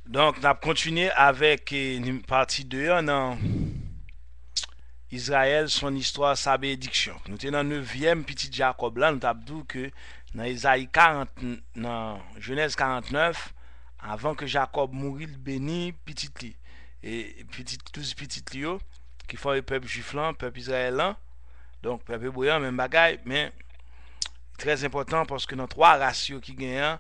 Donc, on a continué avec une partie 2 dans Israël, son histoire, sa bénédiction. Nous sommes dans le 9e petit Jacob là, nous avons dit que dans Isaïe 40, dans Genèse 49, avant que Jacob mourisse, il bénit petit li. Et petit, tous petits li qui font le peuple juif là, le peuple israélien. Donc, peuple hébreu, même bagaille, mais très important parce que dans trois ratios qui gagnent,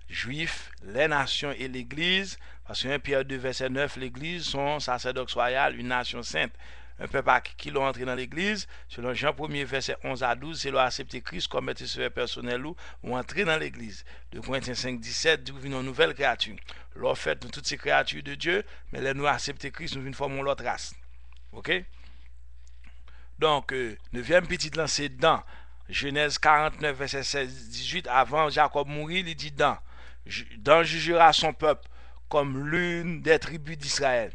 juifs, les nations et l'église, parce que 1 Pierre 2, verset 9, l'église, son sacerdoce royal, une nation sainte. Un peuple qui l'ont entré dans l'église, selon Jean 1er, verset 11 à 12, c'est leur accepter Christ comme maître et sauveur personnel ou entrer dans l'église. De Corinthiens 5, 17, nous venons une nouvelle créature. Leur fait nous toutes ces créatures de Dieu, mais les nous accepter Christ, nous venons former l'autre race. Ok? Donc, 9e petit lancé dans Genèse 49, verset 16, 18, avant Jacob mourir, il dit Dan jugera son peuple comme l'une des tribus d'Israël.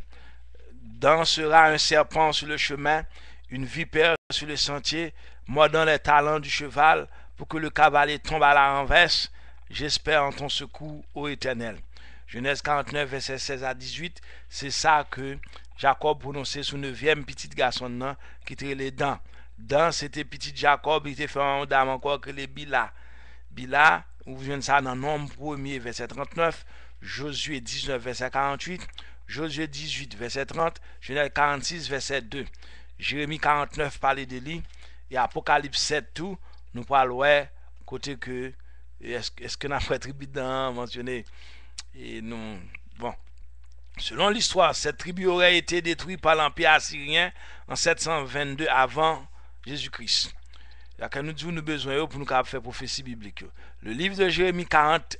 Dan sera un serpent sur le chemin, une vipère sur le sentier, mordant les talons du cheval, pour que le cavalier tombe à la renverse. J'espère en ton secours, ô Éternel. Genèse 49, verset 16 à 18, c'est ça que Jacob prononçait son 9e petit garçon qui était les dents. Dan, c'était petit Jacob, il était fait un dame encore que les Bila. Bila, vous venez ça dans Nombre 1er, verset 39, Josué 19, verset 48, Josué 18, verset 30, Genèse 46, verset 2, Jérémie 49, parler de lui, et Apocalypse 7, tout, nous parlons, côté que, est-ce que nous avons tribu dans mentionné, et nous, bon. Selon l'histoire, cette tribu aurait été détruite par l'Empire assyrien en 722 avant Jésus-Christ. Il y a nous disons nous besoin pour nous faire prophétie biblique. Le livre de Jérémie 40,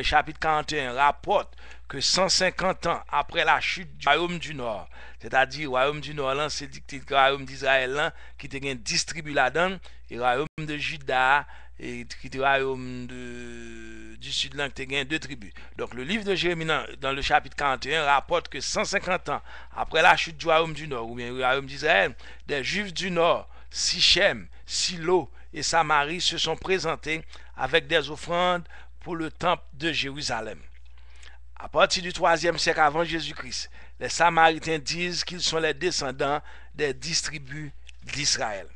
chapitre 41 rapporte que 150 ans après la chute du royaume du Nord, c'est-à-dire le royaume du Nord, c'est le royaume d'Israël qui était 10 tribus là-dedans, et le royaume de Juda, et qui était le royaume du sud là, qui était 2 tribus. Donc le livre de Jérémie dans le chapitre 41 rapporte que 150 ans après la chute du royaume du Nord, ou bien le royaume d'Israël, des Juifs du Nord, Sichem, Silo et Samarie se sont présentés avec des offrandes pour le temple de Jérusalem. À partir du 3e siècle avant Jésus-Christ, les Samaritains disent qu'ils sont les descendants des 10 tribus d'Israël.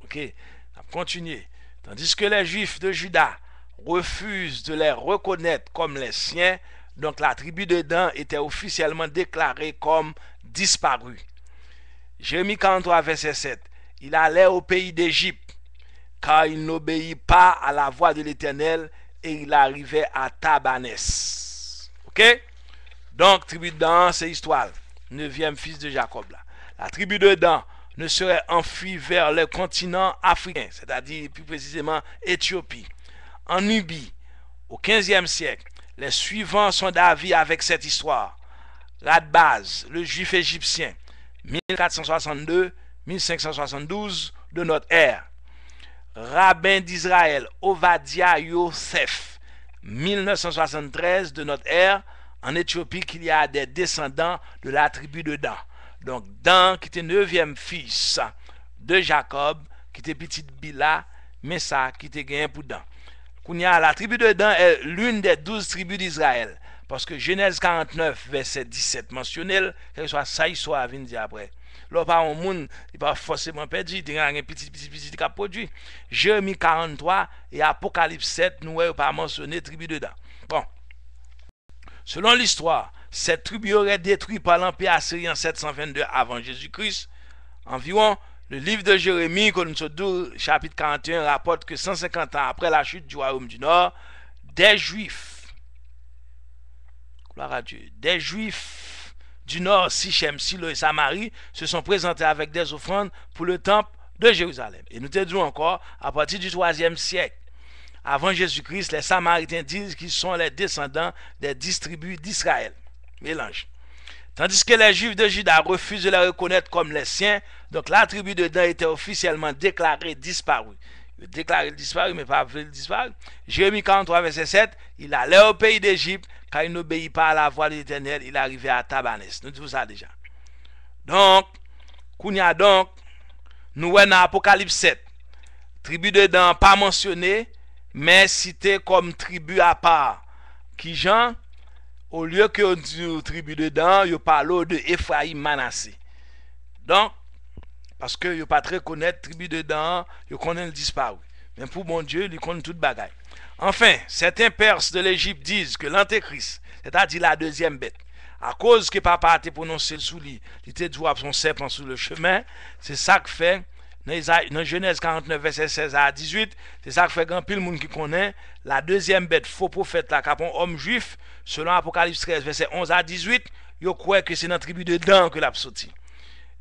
Ok, on va continuer. Tandis que les Juifs de Juda refusent de les reconnaître comme les siens, donc la tribu de Dan était officiellement déclarée comme disparue. Jérémie 43, verset 7. Il allait au pays d'Égypte, car il n'obéit pas à la voix de l'Éternel, et il arrivait à Tabanès. Ok? Donc, tribu de Dan, c'est l'histoire. 9e fils de Jacob là. La tribu de Dan ne serait enfuie vers le continent africain, c'est-à-dire plus précisément Éthiopie. En Nubie, au 15e siècle, les suivants sont d'avis avec cette histoire. Radbaz, le juif égyptien, 1462-1572 de notre ère. Rabbin d'Israël, Ovadia Yosef, 1973 de notre ère, en Éthiopie, qu'il y a des descendants de la tribu de Dan. Donc Dan, qui était 9e fils de Jacob, qui était petite Bila, mais ça, qui était gagné pour Dan. La tribu de Dan est l'une des 12 tribus d'Israël. Parce que Genèse 49, verset 17 mentionnel, que soit ça, il soit à venir après. Là, par un monde, il n'est pas forcément perdu, il y a un petit qui a produit. Jérémie 43 et Apocalypse 7, nous n'avons pas mentionné tribu de Dan. Bon. Selon l'histoire, cette tribu aurait détruit par l'Empire assyrien en 722 avant Jésus-Christ. Environ, le livre de Jérémie, chapitre 41, rapporte que 150 ans après la chute du royaume du Nord, des Juifs, gloire à Dieu, des Juifs du Nord, Sichem, Silo et Samarie, se sont présentés avec des offrandes pour le temple de Jérusalem. Et nous te disons encore, à partir du 3e siècle, avant Jésus-Christ, les Samaritains disent qu'ils sont les descendants des 10 tribus d'Israël. Mélange. Tandis que les Juifs de Juda refusent de les reconnaître comme les siens, donc la tribu de Dan était officiellement déclarée disparue. Déclaré disparu, mais pas disparu. Jérémie 43, verset 7, il allait au pays d'Égypte, car il n'obéit pas à la voix de l'Éternel, il arrivait à Tabanès. Nous disons ça déjà. Donc, nous voyons dans Apocalypse 7, tribu de Dan pas mentionnée, mais cité comme tribu à part. Qui Jean, au lieu que on dit tribu de Dan, yo parle de Ephraim Manassé. Donc, parce que yo pas très connaître tribu de Dan, yo connaît le disparu. Mais pour mon Dieu, il connaît toute bagaille. Enfin, certains Perses de l'Égypte disent que l'Antéchrist, c'est-à-dire la deuxième bête, à cause que papa a été prononcé sous lui, il était dû son serpent sur le chemin, c'est ça que fait, dans Genèse 49, verset 16 à 18, c'est ça que fait grand pile monde qui connaît, la deuxième bête, faux prophète, là, capon homme juif, selon Apocalypse 13, verset 11 à 18, yo croit que c'est dans la tribu de Dan que l'a sorti.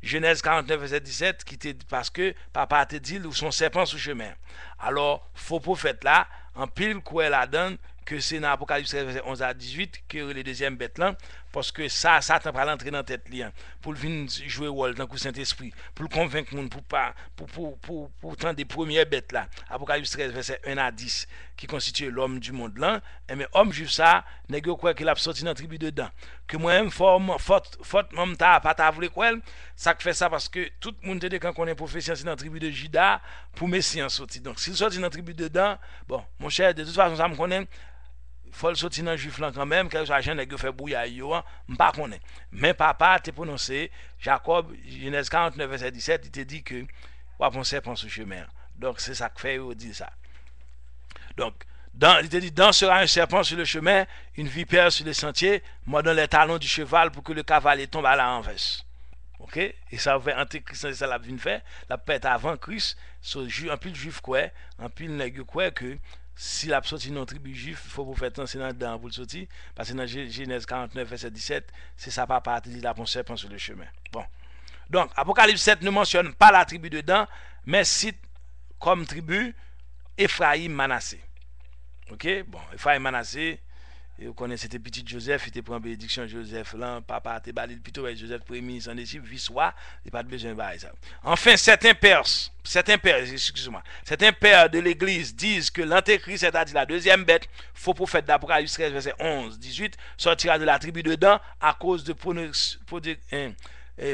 Genèse 49, verset 17, qui était parce que papa a dit ou son serpent sous chemin. Alors, faux prophète là, en pile quoi la donne que c'est dans Apocalypse 13, verset 11 à 18 que les deuxièmes bêtes là, parce que ça Satan va l'entrer dans la tête liant pour venir jouer rôle dans le Saint-Esprit, pour le convaincre monde pour tant des premières bêtes là. Apocalypse 13, verset 1 à 10 qui constitue l'homme du monde là, et mais homme juif ça, nèg quoi qu'il a sorti dans la tribu dedans. Que moi-même faute même pas ta voulu quoi, ça fait ça parce que tout le monde te dit quand on est prophétie c'est dans la tribu de Juda pour Messie en sorti. Donc s'il sorti dans la tribu dedans, bon, mon cher, de toute façon ça me connaît. Faut le sortir dans juif là quand même, quelque chose agent qui fait bouillir yo, m'pas connaît. Mais papa t'a prononcé Jacob Genèse 49 verset 17, il te dit que va prendre serpent sur chemin. Donc c'est ça que fait il dit ça. Donc il te dit dans sera un serpent sur le chemin, une vipère sur les sentiers, mordant les talons du cheval pour que le cavalier tombe à la renverse. OK? Et ça va antéchrist c'est ça la vinn faire, la pète avant Christ, en pile juif quoi, en pile nèg quoi que si la sorti dans tribu juif, il faut vous faire attention dans pour le sortir parce que dans Genèse 49 verset 17, c'est ça papa dit la bon serpent sur le chemin. Bon. Donc Apocalypse 7 ne mentionne pas la tribu de Dan, mais cite comme tribu Ephraim Manassé. OK? Bon, Ephraim Manassé, et vous connaissez c'était petit Joseph, il était pour bénédiction Joseph là, papa a été balé plutôt avec Joseph premier sans disciple visois, il pas de besoin de ça. Enfin, certains pères de l'église disent que l'antéchrist, c'est-à-dire la deuxième bête, faux prophète d'Apocalypse 13 verset 11, 18, sortira de la tribu de Dan à cause de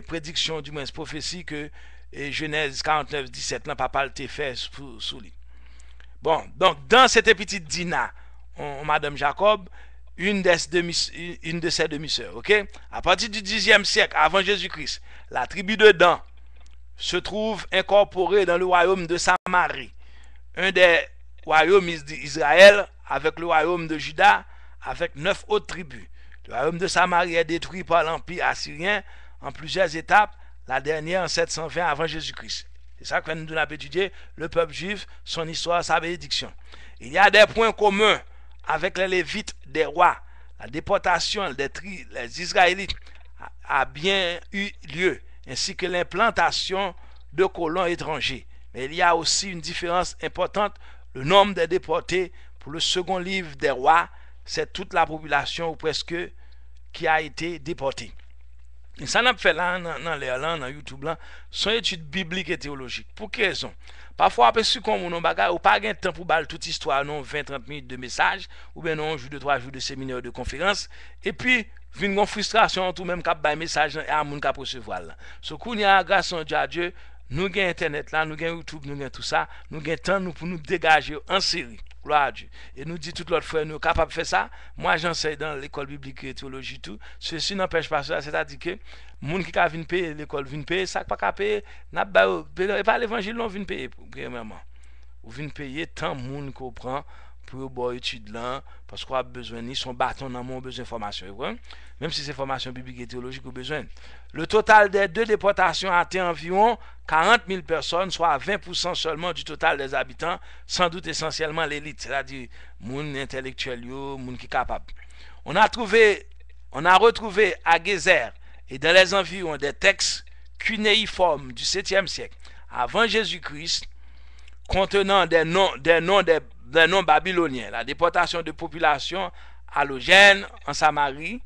prédiction du moins prophétie que Genèse 49 17 là papa le fait sous lui. Bon, donc dans cette petite Dina, Madame Jacob, une de ses demi-sœurs, ok? À partir du 10e siècle avant Jésus-Christ, la tribu de Dan se trouve incorporée dans le royaume de Samarie, un des royaumes d'Israël avec le royaume de Juda, avec 9 autres tribus. Le royaume de Samarie est détruit par l'empire assyrien en plusieurs étapes, la dernière en 720 avant Jésus-Christ. C'est ça que nous avons étudié, le peuple juif, son histoire, sa bénédiction. Il y a des points communs avec les Lévites des rois. La déportation des Israélites a bien eu lieu, ainsi que l'implantation de colons étrangers. Mais il y a aussi une différence importante, le nombre des déportés pour le second livre des rois, c'est toute la population ou presque qui a été déportée. Et ça n'a pas fait là, dans YouTube, là, son étude biblique et théologique. Pour quelle raison? Parfois, après, si on n'a pas de temps pour baller toute histoire, non, 20-30 minutes de message, ou bien non, 2-3 jours de séminaire de conférence, et puis, vient une frustration, tout même, cap message à moun cap recevoir là. Ce qu'on y a, grâce à Dieu, nous avons Internet là, nous avons YouTube, nous avons tout ça, nous avons temps pour nous dégager en série. Gloire à Dieu. Et nous dit tout l'autre frère, nous sommes capables de faire ça. Moi, j'enseigne dans l'école biblique et théologie tout. Ceci n'empêche pas ça, c'est-à-dire que les gens qui viennent payer l'école viennent payer, ça pas qu'à payer, pas l'évangile, non, viennent payer, premièrement. Vous venez payer tant de monde qu'on prend pour boire étude là, parce qu'on a besoin, ils sont bâtons dans mon besoin de formation. Même si c'est formation biblique et théologique, on a besoin. Le total des deux déportations a atteint environ 40 000 personnes, soit 20% seulement du total des habitants, sans doute essentiellement l'élite, c'est-à-dire les gens intellectuels, les gens qui sont capables. On a retrouvé à Gézer et dans les environs des textes cunéiformes du 7e siècle, avant Jésus-Christ, contenant des noms babyloniens, la déportation de populations allogènes en Samarie,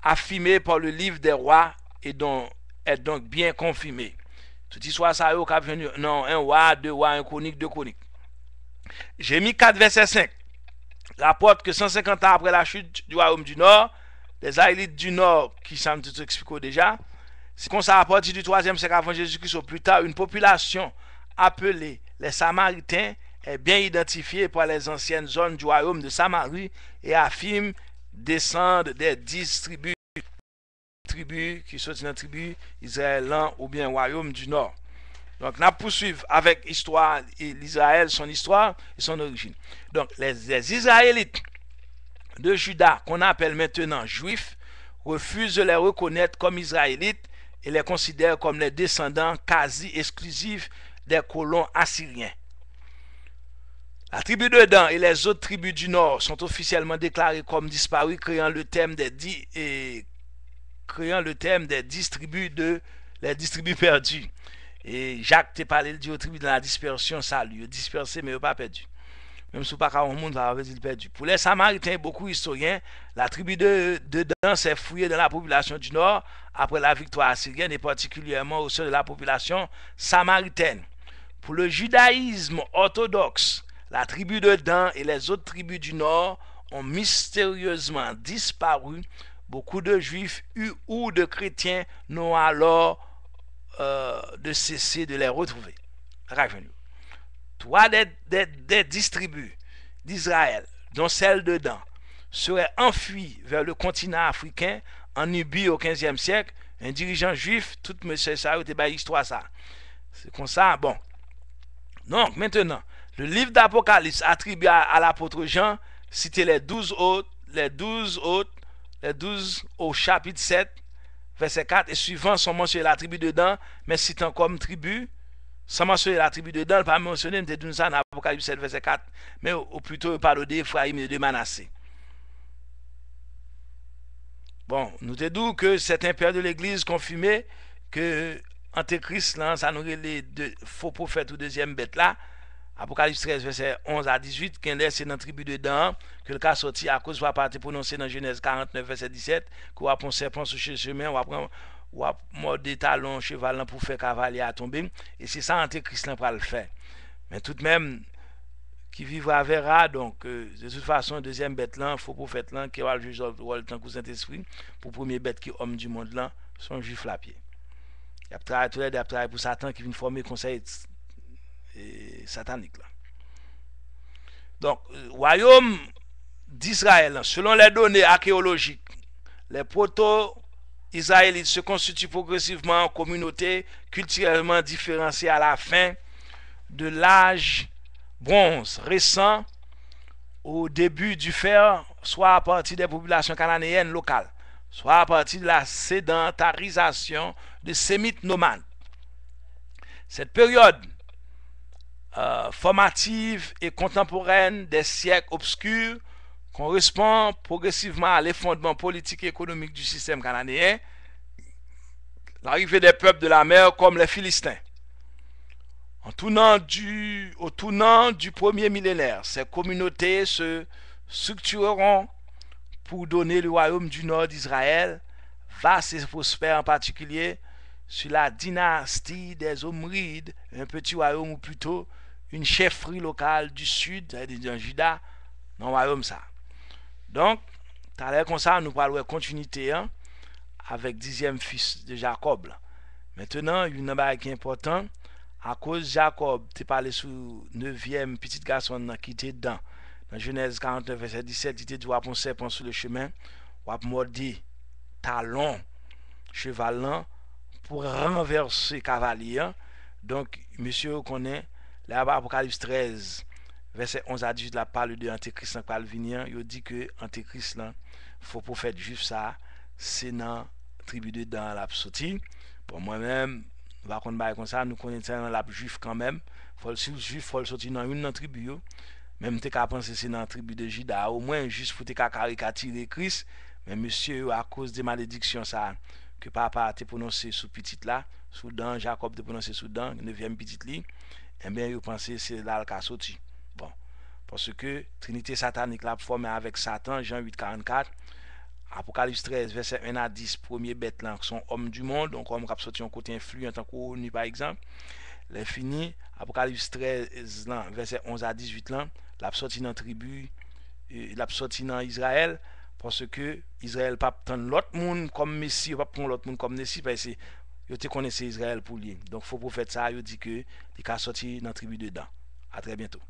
affirmée par le livre des rois et est donc bien confirmée. Toute histoire ça a venu non un roi, deux rois, un chronique, deux chroniques. Jérémie 4 verset 5 rapporte que 150 ans après la chute du royaume du Nord, les Israélites du Nord, qui semble tout expliqué déjà, c'est qu'on s'est à partir du 3e siècle avant Jésus-Christ au plus tard, une population appelée les Samaritains est bien identifiée par les anciennes zones du royaume de Samarie et affirme descendent des 10 tribus qui sont dans la tribu Israël ou bien royaume du nord. Donc, nous poursuivons avec l'histoire l'Israël, son histoire et son origine. Donc, les Israélites de Juda, qu'on appelle maintenant juifs, refusent de les reconnaître comme Israélites et les considèrent comme les descendants quasi exclusifs des colons assyriens. La tribu de Dan et les autres tribus du nord sont officiellement déclarées comme disparues, créant le thème des 10 tribus les 10 tribus perdues. Et Jacques t'a parlé de aux tribus de la dispersion, ça lui dispersé mais pas perdu. Même si pas un monde va dire perdu. Pour les Samaritains et beaucoup historiens, la tribu de Dan s'est fouillée dans la population du nord après la victoire assyrienne et particulièrement au sein de la population samaritaine. Pour le judaïsme orthodoxe, la tribu de Dan et les autres tribus du nord ont mystérieusement disparu. Beaucoup de juifs ou de chrétiens n'ont alors de cesser de les retrouver. Trois des 10 tribus d'Israël, dont celle de Dan, seraient enfuies vers le continent africain en Nubie au XVe siècle. Un dirigeant juif, tout monsieur ça, c'est histoire ça. C'est comme ça, bon. Donc, maintenant, le livre d'Apocalypse attribué à l'apôtre Jean, citait les 12 au chapitre 7, verset 4 et suivant sont mentionnés la tribu de Dan, mais citant comme tribu, sans mentionner la tribu de Dan, pas mentionner de ça dans Apocalypse 7, verset 4, mais ou plutôt parler d'Ephraïm et de Manassé. Bon, nous te disons que c'est un père de l'église confirmé que Antéchrist, là, ça nous les deux faux prophètes ou deuxième bête là. Apocalypse 13, verset 11 à 18, qui est dans la tribu de Dan, que le cas sorti à cause de la partie prononcée dans Genèse 49, verset 17, qu'on va prendre serpent sur le chemin, on va prendre des talons cheval pour faire cavalier à tomber, et c'est ça Antéchrist pour le faire. Mais tout de même, qui vivra verra, donc de toute façon, deuxième bête là, faux prophète là, qui va le juge le temps que Saint-Esprit, pour premier bête qui est homme du monde là, son juif la pied. Il y a travaillé pour Satan qui vient former conseil satanique là. Donc, royaume d'Israël, selon les données archéologiques, les proto-israélites se constituent progressivement en communautés culturellement différenciées à la fin de l'âge bronze récent au début du fer, soit à partir des populations cananéennes locales, soit à partir de la sédentarisation de sémites nomades. Cette période formative et contemporaine des siècles obscurs correspond progressivement à l'effondrement politique et économique du système cananéen, l'arrivée des peuples de la mer comme les Philistins. Au tournant du premier millénaire, ces communautés se structureront pour donner le royaume du nord d'Israël, vaste et prospère en particulier, sur la dynastie des Omrides, un petit royaume ou plutôt une chefferie locale du sud, c'est-à-dire dans Juda, dans le royaume ça. Donc, tout à l'heure comme ça, nous parlons de continuité hein, avec 10e fils de Jacob. Là. Maintenant, il y a un qui est important, à cause Jacob, tu parlé sur 9e petit garçon qui était dedans. Dans Genèse 49, verset 17, il te dit, on serpent sur le chemin, on mordi talon, cheval pour renverser cavalier. Donc, monsieur connaît, là Apocalypse 13, verset 11 à 18, la parle de Antéchrist qui va venir. Il dit que Antéchrist, là, faut prophète juif, ça, c'est dans la tribu de Dan, la sortie. Pour moi-même, on va connaître comme ça, nous connaissons dans la juif quand même. Faut le juif, faut le sortir dans une tribu. Même t'es qu'à penser c'est dans la tribu de Juda, au moins juste pour t'es qu'à caricaturer Christ. Mais monsieur, à cause des malédictions, ça, que papa a prononcé sous petite là, sous Dan, Jacob a prononcé sous Dan, 9e petite ligne, eh bien, vous pensez c'est là le cas sorti. Bon, parce que Trinité satanique l'a formé avec Satan, Jean 8, 44, Apocalypse 13, verset 1 à 10, premier bête là, sont hommes du monde, donc homme qui a sorti un côté influent en tant qu'ONU par exemple. Les finis, Apocalypse 13, là, verset 11 à 18 là, l'a sorti dans la tribu, l'a sorti dans Israël, parce que Israël pas prendre l'autre monde comme Messie, pas prendre l'autre monde comme Messie, parce que vous te connaissez Israël pour lui. Donc, il faut pour faire ça, il dit que il a sorti dans la tribu dedans. À très bientôt.